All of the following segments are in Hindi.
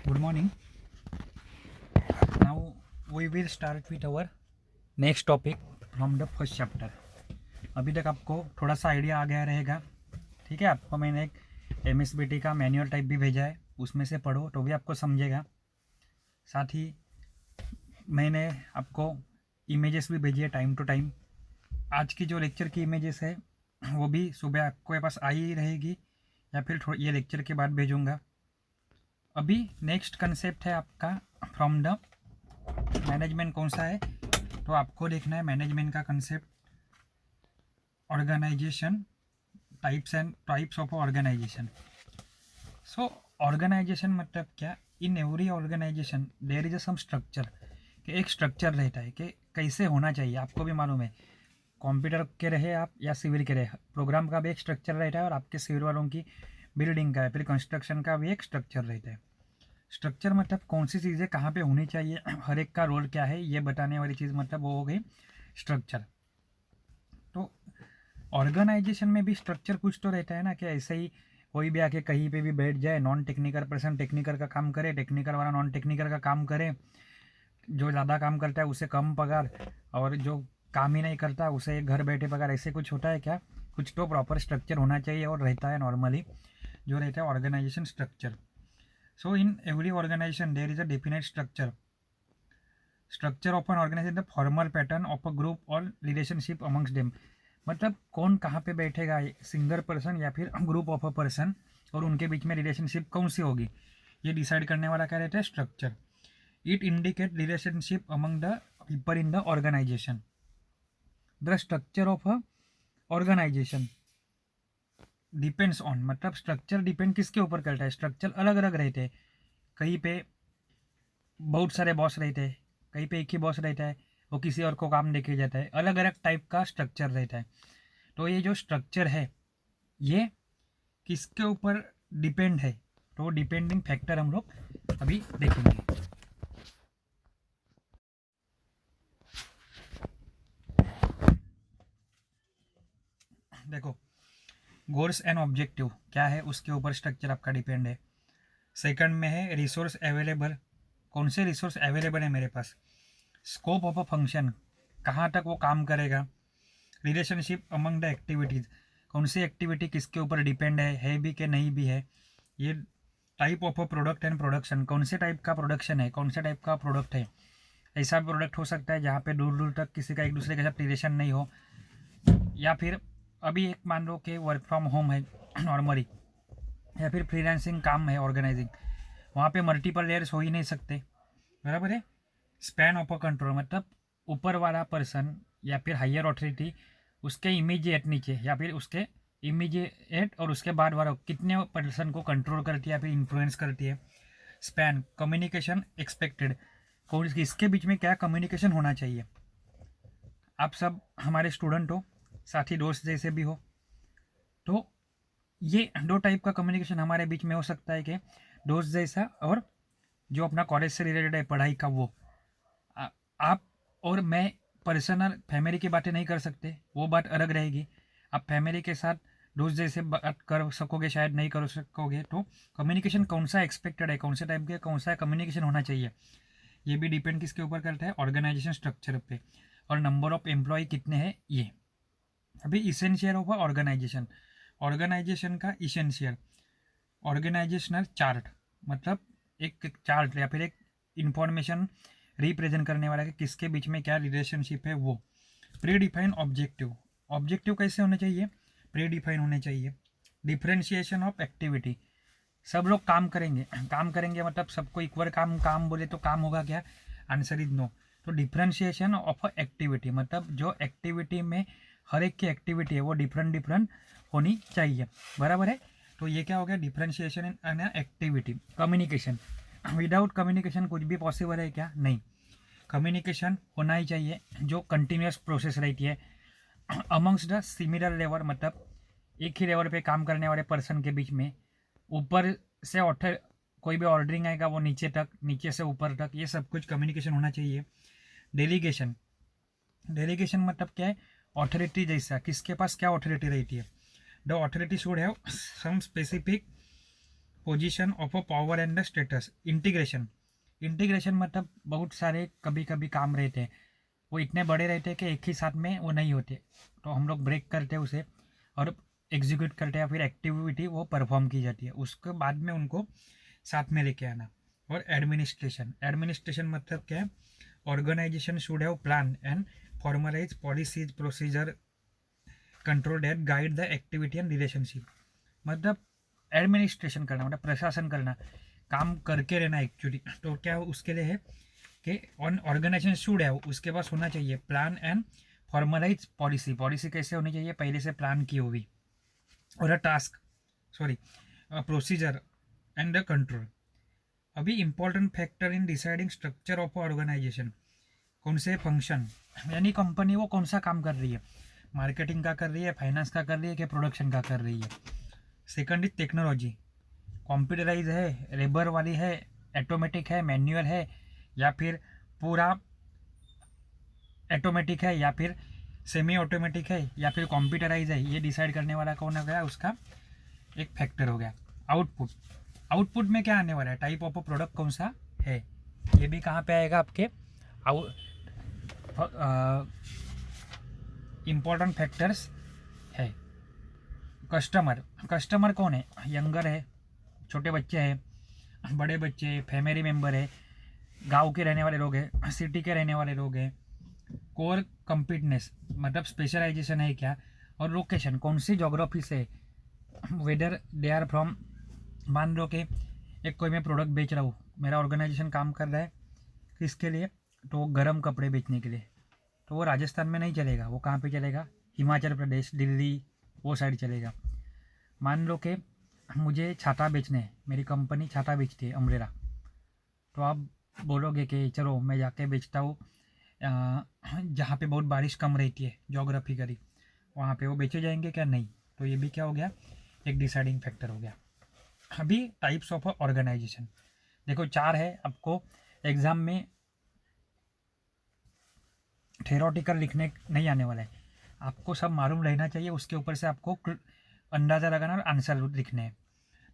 Good morning. Now we will start with our next topic from the first chapter. अभी तक आपको थोड़ा सा आइडिया आ गया रहेगा, ठीक है। आपको मैंने एक MSBT का मैनुअल टाइप भी भेजा है, उसमें से पढ़ो तो भी आपको समझेगा। साथ ही मैंने आपको इमेजेस भी भेजी है टाइम टू टाइम। आज की जो लेक्चर की इमेजेस है वो भी सुबह आपके पास आई ही रहेगी या फिर ये लेक्चर के बाद भेजूँगा। अभी नेक्स्ट कंसेप्ट है आपका फ्रॉम द मैनेजमेंट। कौन सा है तो आपको देखना है मैनेजमेंट का concept, organisation types and types of organisation. So organisation मतलब क्या, in every organisation there is a some structure, कि एक स्ट्रक्चर रहता है कि कैसे होना चाहिए। आपको भी मालूम है, कंप्यूटर के रहे आप या सिविल के रहे, प्रोग्राम का भी एक स्ट्रक्चर रहता है और आपके सिविल वालों की बिल्डिंग का है फिर कंस्ट्रक्शन का भी एक स्ट्रक्चर रहता है। स्ट्रक्चर मतलब कौन सी चीज़ें कहाँ पे होनी चाहिए, हर एक का रोल क्या है, ये बताने वाली चीज़ मतलब वो हो गई स्ट्रक्चर। तो ऑर्गेनाइजेशन में भी स्ट्रक्चर कुछ तो रहता है ना, कि ऐसे ही कोई भी आके कहीं पे भी बैठ जाए, नॉन टेक्निकल पर्सन टेक्निकल का काम करे, टेक्निकल वाला नॉन टेक्निकल का काम करे, जो ज़्यादा काम करता है उसे कम पगार और जो काम ही नहीं करता उसे घर बैठे पगार, ऐसे कुछ होता है क्या? कुछ तो प्रॉपर स्ट्रक्चर होना चाहिए और रहता है नॉर्मली, जो रहता है organisation structure. So in every organization there is a definite structure. Structure of an organization the formal pattern of a group or relationship amongst them. मतलब कौन कहाँ पे बैठेगा, सिंगल पर्सन या फिर ग्रुप ऑफ अ पर्सन, और उनके बीच में रिलेशनशिप कौन सी होगी, ये डिसाइड करने वाला क्या रहता है? Structure. It indicate relationship among the people in the organisation. The structure of a organisation depends on, मतलब स्ट्रक्चर डिपेंड किसके ऊपर करता है? स्ट्रक्चर अलग अलग रहते हैं, कहीं पे बहुत सारे बॉस रहते हैं, कहीं पे एक ही बॉस रहता है, वो किसी और को काम देके जाता है, अलग अलग टाइप का स्ट्रक्चर रहता है। तो ये जो स्ट्रक्चर है ये किसके ऊपर डिपेंड है, तो डिपेंडिंग फैक्टर हम लोग अभी देखेंगे। देखो, गोल्स एंड ऑब्जेक्टिव क्या है, उसके ऊपर स्ट्रक्चर आपका डिपेंड है। सेकंड में है रिसोर्स अवेलेबल, कौन से रिसोर्स अवेलेबल है मेरे पास। स्कोप ऑफ अ फंक्शन, कहाँ तक वो काम करेगा। रिलेशनशिप अमंग द एक्टिविटीज़, कौन सी एक्टिविटी किसके ऊपर डिपेंड है भी कि नहीं भी है। ये type of a product and production, कौन से टाइप का प्रोडक्शन है, कौन से टाइप का प्रोडक्ट है। ऐसा प्रोडक्ट हो सकता है जहाँ पे दूर दूर तक किसी का एक दूसरे के साथ रिलेशन नहीं हो, या फिर अभी एक मान लो कि वर्क फ्रॉम होम है नॉर्मली, या फिर फ्रीलांसिंग काम है ऑर्गेनाइजिंग, वहाँ पे मल्टीपल लेयर्स हो ही नहीं सकते, बराबर है। स्पैन ऑफ अ कंट्रोल मतलब ऊपर वाला पर्सन या फिर हायर अथॉरिटी उसके इमीडिएट नीचे या फिर उसके इमीडिएट और उसके बाद वाला कितने पर्सन को कंट्रोल करती है या फिर इन्फ्लुएंस करती है। स्पैन कम्युनिकेशन एक्सपेक्टेड, कौन इसके बीच में क्या कम्युनिकेशन होना चाहिए। आप सब हमारे स्टूडेंट हो, साथी दोस्त जैसे भी हो, तो ये दो टाइप का कम्युनिकेशन हमारे बीच में हो सकता है, कि दोस्त जैसा और जो अपना कॉलेज से रिलेटेड है पढ़ाई का वो। आप और मैं पर्सनल फैमिली की बातें नहीं कर सकते, वो बात अलग रहेगी। आप फैमिली के साथ दोस्त जैसे बात कर सकोगे, शायद नहीं कर सकोगे। तो कम्युनिकेशन कौन सा एक्सपेक्टेड है, कौन से टाइप के कौन सा कम्युनिकेशन होना चाहिए, ये भी डिपेंड किसके ऊपर करता है? ऑर्गेनाइजेशन स्ट्रक्चर पे। और नंबर ऑफ एम्प्लॉय कितने हैं ये। अभी इसेंशियल होगा ऑर्गेनाइजेशन, ऑर्गेनाइजेशन का इसेंशियल ऑर्गेनाइजेशनल चार्ट, मतलब एक चार्ट या फिर एक इंफॉर्मेशन रिप्रेजेंट करने वाला है कि किसके बीच में क्या रिलेशनशिप है वो। प्री डिफाइन ऑब्जेक्टिव, ऑब्जेक्टिव कैसे होने चाहिए? प्री डिफाइन होने चाहिए। डिफ्रेंशिएशन ऑफ एक्टिविटी, सब लोग काम करेंगे, काम करेंगे मतलब सबको इक्वल काम, काम बोले तो काम होगा क्या? Answer is no. तो डिफ्रेंशिएशन ऑफ एक्टिविटी मतलब जो एक्टिविटी में हर एक की एक्टिविटी है वो डिफरेंट डिफरेंट होनी चाहिए, बराबर है। तो ये क्या हो गया? Differentiation in activity. Communication, without communication कुछ भी पॉसिबल है क्या? नहीं, कम्युनिकेशन होना ही चाहिए जो कंटिन्यूस प्रोसेस रहती है अमंग्स द सिमिलर लेवल, मतलब एक ही लेवल पे काम करने वाले पर्सन के बीच में। ऊपर से ऑर्डर, कोई भी ऑर्डरिंग आएगा वो नीचे तक, नीचे से ऊपर तक, ये सब कुछ कम्युनिकेशन होना चाहिए। डेलीगेशन, डेलीगेशन मतलब क्या है? ऑथोरिटी जैसा, किसके पास क्या ऑथोरिटी रहती है। The authority should have some specific position of a power and the status. Integration मतलब बहुत सारे कभी कभी काम रहते हैं, वो इतने बड़े रहते हैं कि एक ही साथ में वो नहीं होते, तो हम लोग ब्रेक करते हैं उसे और एग्जीक्यूट करते हैं, फिर एक्टिविटी वो परफॉर्म की जाती है, उसके बाद में उनको साथ में लेके आना। और एडमिनिस्ट्रेशन मतलब क्या है, organisation should have plan and formalise policies procedure control that guide the activity and relationship. मतलब एडमिनिस्ट्रेशन करना मतलब प्रशासन करना, काम करके रहना एक्चुअली। तो क्या उसके लिए है कि ऑन ऑर्गेनाइजेशन शुड है, उसके पास होना चाहिए प्लान एंड फॉर्मलाइज पॉलिसी कैसे होनी चाहिए, पहले से प्लान की हुई, और प्रोसीजर एंड द कंट्रोल। अभी important factor in deciding structure of organisation, कौन से फंक्शन यानी कंपनी वो कौन सा काम कर रही है, मार्केटिंग का कर रही है, फाइनेंस का कर रही है, कि प्रोडक्शन का कर रही है। सेकंड इज टेक्नोलॉजी, कंप्यूटराइज है, लेबर वाली है, ऑटोमेटिक है, मैनुअल है, या फिर पूरा ऑटोमेटिक है, या फिर सेमी ऑटोमेटिक है, या फिर कंप्यूटराइज है, ये डिसाइड करने वाला कौन हो गया, उसका एक फैक्टर हो गया। आउटपुट में क्या आने वाला है, टाइप ऑफ प्रोडक्ट कौन सा है, ये भी कहाँ पे आएगा आपके इम्पोर्टेंट फैक्टर्स है। कस्टमर कौन है, यंगर है, छोटे बच्चे हैं, बड़े बच्चे, फैमिली मेम्बर है, गांव के रहने वाले लोग हैं, सिटी के रहने वाले लोग हैं। कोर कम्पीटनेस मतलब स्पेशलाइजेशन है क्या, और लोकेशन कौन सी जोग्राफी से, वेदर दे आर फ्रॉम। मान लो कि एक कोई मैं प्रोडक्ट बेच रहा हूँ, मेरा ऑर्गेनाइजेशन काम कर रहा है किसके लिए, तो गर्म कपड़े बेचने के लिए, तो वो राजस्थान में नहीं चलेगा, वो कहाँ पे चलेगा, हिमाचल प्रदेश, दिल्ली, वो साइड चलेगा। मान लो कि मुझे छाता बेचने हैं, मेरी कंपनी छाता बेचती है, अम्ब्रेला, तो आप बोलोगे कि चलो मैं जाके बेचता हूँ जहाँ पे बहुत बारिश कम रहती है जोग्राफिकली, वहाँ पे वो बेचे जाएंगे क्या, नहीं। तो ये भी क्या हो गया, एक डिसाइडिंग फैक्टर हो गया। अभी टाइप्स ऑफ ऑर्गेनाइजेशन देखो 4 है, आपको एग्ज़ाम में थेरोटिकल लिखने नहीं आने वाला है, आपको सब मालूम रहना चाहिए, उसके ऊपर से आपको अंदाज़ा लगाना और आंसर लिखने हैं।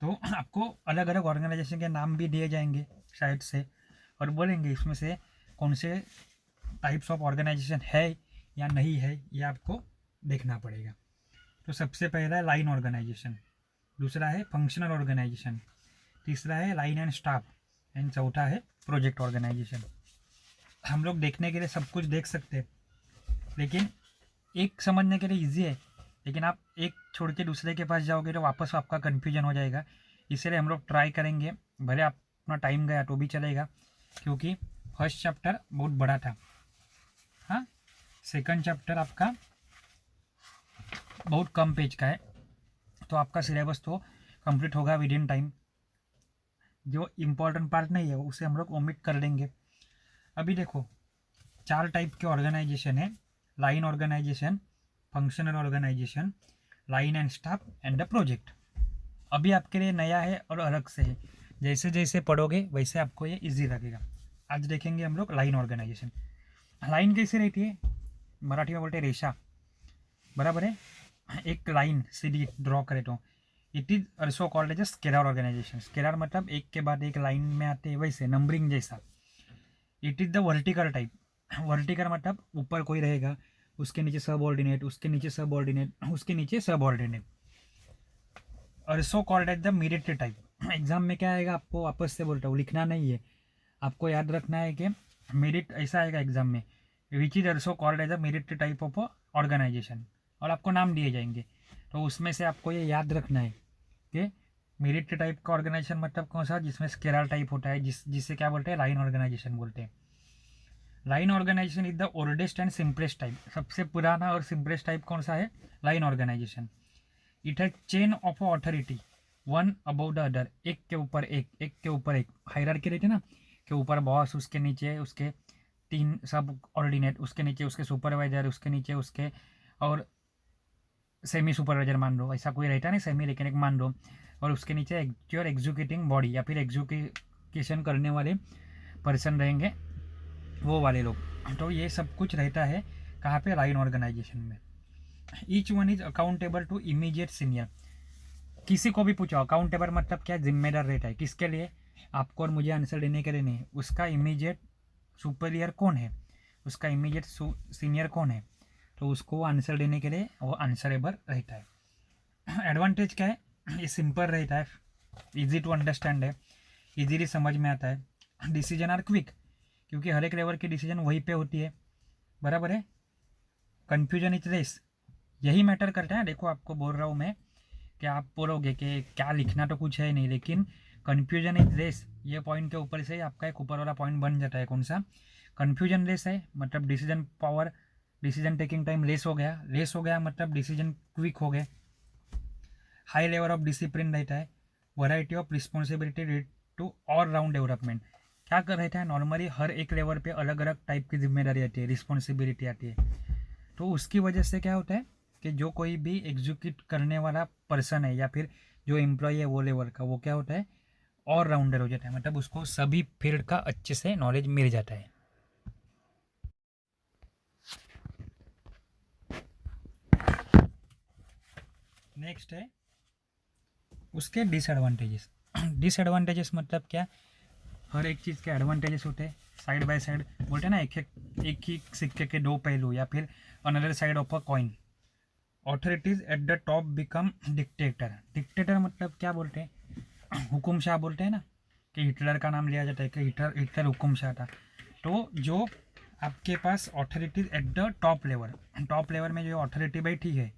तो आपको अलग अलग ऑर्गेनाइजेशन के नाम भी दिए जाएंगे साइड से, और बोलेंगे इसमें से कौन से टाइप्स ऑफ ऑर्गेनाइजेशन है या नहीं है, ये आपको देखना पड़ेगा। तो सबसे पहला है लाइन ऑर्गेनाइजेशन, दूसरा है फंक्शनल ऑर्गेनाइजेशन, तीसरा है लाइन एंड स्टाफ, एंड चौथा है प्रोजेक्ट ऑर्गेनाइजेशन। हम लोग देखने के लिए सब कुछ देख सकते हैं, लेकिन एक समझने के लिए इजी है, लेकिन आप एक छोड़ के दूसरे के पास जाओगे तो वापस आपका कन्फ्यूजन हो जाएगा। इसलिए हम लोग ट्राई करेंगे, भले अपना टाइम गया तो भी चलेगा, क्योंकि फर्स्ट चैप्टर बहुत बड़ा था। हाँ, सेकंड चैप्टर आपका बहुत कम पेज का है, तो आपका सिलेबस तो कंप्लीट होगा विद इन टाइम। जो इम्पोर्टेंट पार्ट नहीं है उसे हम लोग ओमिट कर देंगे। अभी देखो 4 टाइप के ऑर्गेनाइजेशन है, line organisation, functional organisation, line and staff and the project. अभी आपके लिए नया है और अलग से है, जैसे जैसे पढ़ोगे वैसे आपको ये इजी लगेगा। आज देखेंगे हम लोग लाइन ऑर्गेनाइजेशन। लाइन कैसे रहती है, मराठी में बोलते हैं रेशा, बराबर है, एक लाइन सीधी ड्रॉ करे तो it is also called as scalar organisation. Scalar मतलब एक के बाद एक लाइन में आते हैं, वैसे नंबरिंग जैसा। It is the vertical type, vertical मतलब ऊपर कोई रहेगा, उसके नीचे सब ऑर्डिनेट, उसके नीचे सब ऑर्डिनेट, उसके नीचे subordinate. Also called as the military type. Exam में क्या आएगा, आपको वापस से बोलता हूँ, लिखना नहीं है, आपको याद रखना है कि मेरिट ऐसा आएगा एग्जाम में, which is also called as a military type of organisation, और आपको नाम दिए जाएंगे। तो उसमें से आपको ये याद रखना है कि मिलिट्री टाइप का ऑर्गेनाइजेशन मतलब कौन सा, जिसमें स्केलर टाइप होता है, जिससे क्या बोलते हैं, लाइन ऑर्गेनाइजेशन बोलते हैं। Line organisation is the oldest and simplest type. सबसे पुराना और सिंपलेस्ट टाइप कौन सा है, line organisation. It has chain of authority one about the other, एक के ऊपर एक, एक के ऊपर एक, हायरार्की रहती है ना, के ऊपर बॉस, उसके नीचे उसके 3 सब ऑर्डिनेट, उसके नीचे उसके सुपरवाइजर, उसके नीचे उसके और सेमी सुपरवाइजर मान लो, ऐसा कोई रहता नहीं सेमी, लेकिन एक मान लो, और उसके नीचे एक्चुअल एग्जीक्यूटिंग बॉडी या फिर एग्जीक्यूशन करने वाले पर्सन रहेंगे, वो वाले लोग। तो ये सब कुछ रहता है कहाँ पे, लाइन ऑर्गेनाइजेशन में। Each one is accountable to immediate senior. किसी को भी पूछो अकाउंटेबल मतलब क्या, जिम्मेदार रहता है किसके लिए, आपको और मुझे आंसर देने के लिए नहीं, उसका इमीडिएट सुपीरियर कौन है, उसका इमीडिएट सीनियर कौन है, तो उसको आंसर देने के लिए वो आंसरेबल रहता है। एडवांटेज क्या है, ये सिंपल रहता है, इजी टू अंडरस्टैंड है, इजीली समझ में आता है। डिसीजन आर क्विक, क्योंकि हर एक लेवल की डिसीजन वहीं पे होती है, बराबर है। कन्फ्यूजन इज रेस, यही मैटर करता है। देखो आपको बोल रहा हूँ मैं कि आप बोलोगे कि क्या लिखना तो कुछ है नहीं, लेकिन कन्फ्यूजन इज रेस, ये पॉइंट के ऊपर से आपका एक ऊपर वाला पॉइंट बन जाता है। कौन सा, कन्फ्यूजन लेस है मतलब decision power, decision taking time less हो गया, लेस हो गया मतलब डिसीजन क्विक हो गए। हाई लेवल ऑफ डिसिप्लिन रहता है, variety of responsibility lead to all round development. क्या कर रहता है, नॉर्मली हर एक लेवल पे अलग अलग टाइप की जिम्मेदारी आती है, रिस्पॉन्सिबिलिटी आती है, तो उसकी वजह से क्या होता है कि जो कोई भी एग्जीक्यूट करने वाला पर्सन है या फिर जो एम्प्लॉय है वो लेवल का, वो क्या होता है, ऑल राउंडर हो जाता है, मतलब उसको सभी फील्ड का अच्छे से नॉलेज मिल जाता है। नेक्स्ट है उसके डिसएडवांटेजेस। डिसएडवांटेजेस मतलब क्या, हर एक चीज़ के एडवांटेजेस होते हैं, साइड बाय साइड बोलते हैं ना, एक ही सिक्के के दो पहलू, या फिर another side of a coin. Authorities at the top become dictator. Dictator मतलब क्या बोलते हैं, हुकुमशाह बोलते हैं ना, कि हिटलर का नाम लिया जाता है कि हिटलर हिटलर हुकुमशाह था। तो जो आपके पास authorities at the top level में जो अथॉरिटी बैठी है,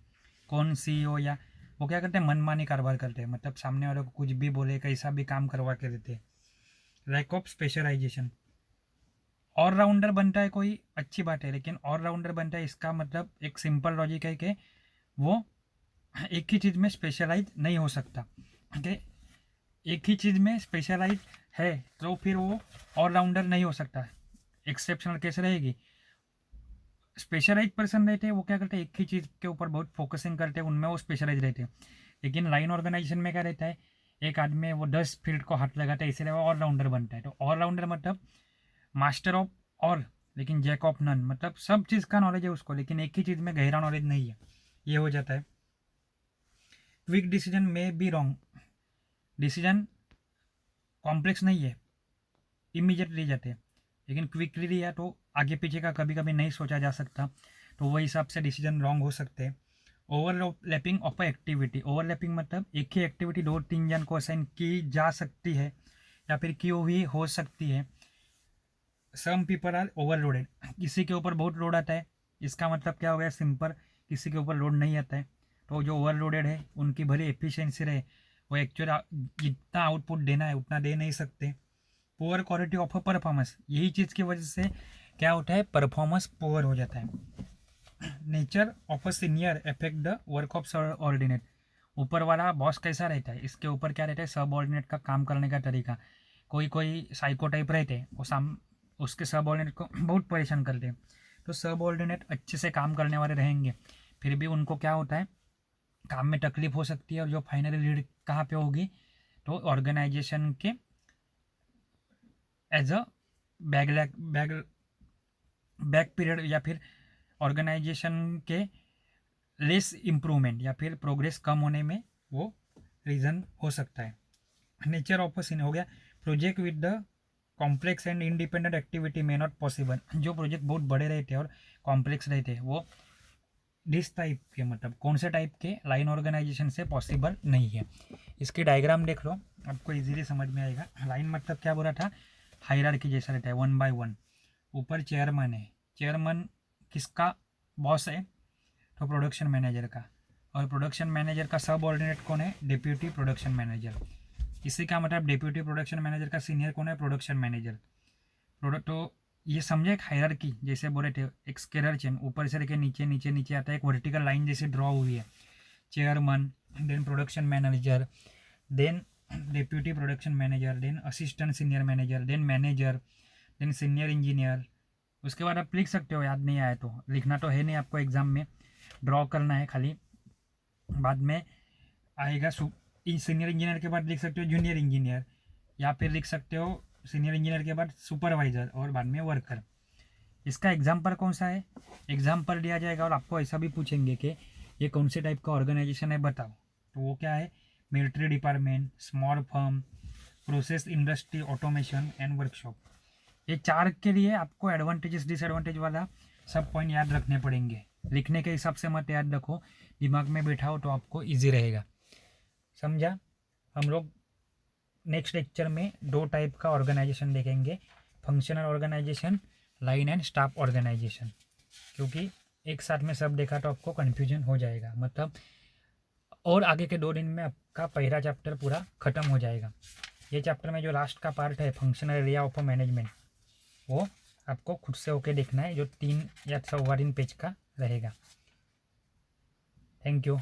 कौन सीईओ या, वो क्या करते हैं, मनमानी कारोबार करते हैं, मतलब सामने वाले को कुछ भी बोले, कैसा भी काम करवा के देते हैं। लैक ऑफ स्पेशलाइजेशन, ऑलराउंडर बनता है कोई अच्छी बात है, लेकिन ऑलराउंडर बनता है इसका मतलब एक सिंपल लॉजिक है कि वो एक ही चीज़ में स्पेशलाइज नहीं हो सकता। ओके, एक ही चीज़ में स्पेशलाइज है तो फिर वो ऑलराउंडर नहीं हो सकता, एक्सेप्शनल केस रहेगी। स्पेशलाइज पर्सन रहते हैं वो क्या करते हैं, एक ही चीज़ के ऊपर बहुत फोकसिंग करते हैं, उनमें वो स्पेशलाइज रहते हैं। लेकिन लाइन ऑर्गेनाइजेशन में क्या रहता है, एक आदमी वो 10 फील्ड को हाथ लगाता है, इसलिए वो ऑलराउंडर बनता है। तो ऑलराउंडर मतलब मास्टर ऑफ ऑल लेकिन जैक ऑफ नन, मतलब सब चीज़ का नॉलेज है उसको, लेकिन एक ही चीज़ में गहरा नॉलेज नहीं है, ये हो जाता है। क्विक डिसीजन में बी रॉन्ग, डिसीजन कॉम्प्लेक्स नहीं है, इमीडिएट ले जाते हैं, लेकिन क्विकली लिया तो आगे पीछे का कभी कभी नहीं सोचा जा सकता, तो वही हिसाब से डिसीजन रॉन्ग हो सकते हैं। ओवरलैपिंग ऑफ एक्टिविटी, ओवरलैपिंग मतलब एक ही एक्टिविटी दो तीन जन को असाइन की जा सकती है या फिर की हुई हो सकती है। सम पीपल आर ओवरलोडेड, किसी के ऊपर बहुत लोड आता है, इसका मतलब क्या हो गया, सिंपल, किसी के ऊपर लोड नहीं आता है, तो जो ओवरलोडेड है उनकी भले एफिशिएंसी रहे, वो एक्चुअल जितना आउटपुट देना है उतना दे नहीं सकते। Poor quality of a performance, यही चीज़ की वजह से क्या होता है, परफॉर्मेंस पुअर हो जाता है। Nature of a senior affect the work of ordinate, ऊपर वाला बॉस कैसा रहता है, इसके ऊपर क्या रहता है, सब ऑर्डिनेट का काम करने का तरीका। कोई कोई साइको टाइप रहते हैं, वो उसके सब ऑर्डिनेट को बहुत परेशान करते हैं, तो सब ऑर्डिनेट अच्छे से काम करने वाले रहेंगे, फिर भी उनको क्या होता है, काम में तकलीफ हो सकती है, और जो फाइनली लीड कहाँ पे होगी, तो ऑर्गेनाइजेशन के as a bag back period, या फिर ऑर्गेनाइजेशन के लेस इम्प्रूवमेंट या फिर प्रोग्रेस कम होने में वो रीज़न हो सकता है। नेचर ऑफ सीन हो गया, project with the complex and independent activity may not possible, जो प्रोजेक्ट बहुत बड़े रहते हैं और कॉम्प्लेक्स रहते हैं वो डिस टाइप के, मतलब कौन से टाइप के, लाइन ऑर्गेनाइजेशन से पॉसिबल नहीं है। इसकी डायग्राम देख लो, आपको इजीली समझ में आएगा। लाइन मतलब क्या बोला था, हायरार्की जैसा रहता है, 1 बाय 1, ऊपर चेयरमैन है, चेयरमैन किसका बॉस है, तो प्रोडक्शन मैनेजर का, और प्रोडक्शन मैनेजर का सब ऑर्डिनेट कौन है, डिप्यूटी प्रोडक्शन मैनेजर। इसी का मतलब डिप्यूटी प्रोडक्शन मैनेजर का सीनियर कौन है, प्रोडक्शन मैनेजर। प्रोडक्ट तो ये समझे, एक हायरार्की जैसे बोले थे, एक स्केलर चेन, ऊपर से लेके नीचे नीचे नीचे आता है, एक वर्टिकल लाइन जैसे ड्रॉ हुई है, chairman, then production manager, then deputy production manager, then assistant senior manager, then manager, then senior engineer. उसके बाद आप लिख सकते हो, याद नहीं आया तो, लिखना तो है नहीं आपको एग्जाम में, ड्रॉ करना है खाली, बाद में आएगा। सीनियर इंजीनियर के बाद लिख सकते हो जूनियर इंजीनियर, या फिर लिख सकते हो सीनियर इंजीनियर के बाद सुपरवाइजर, और बाद में वर्कर। इसका एग्जाम्पल कौन सा है, एग्जाम्पल दिया जाएगा और आपको ऐसा भी पूछेंगे कि ये कौन से टाइप का ऑर्गेनाइजेशन है बताओ, तो वो क्या है, military department, small firm, process industry, automation and workshop. ये 4 के लिए आपको एडवांटेजेस डिसएडवांटेज वाला सब पॉइंट याद रखने पड़ेंगे। लिखने के हिसाब से मत याद रखो, दिमाग में बैठाओ तो आपको ईजी रहेगा। समझा? हम लोग नेक्स्ट लेक्चर में 2 टाइप का ऑर्गेनाइजेशन देखेंगे, functional organisation, line and staff organisation. क्योंकि एक साथ में सब देखा तो आपको कन्फ्यूजन हो जाएगा, मतलब और आगे के 2 दिन में आपका पहला चैप्टर पूरा ख़त्म हो जाएगा। ये चैप्टर में जो लास्ट का पार्ट है फंक्शनल एरिया ऑफ मैनेजमेंट, वो आपको खुद से होके देखना है, जो 3 या 4 पेज का रहेगा। Thank you.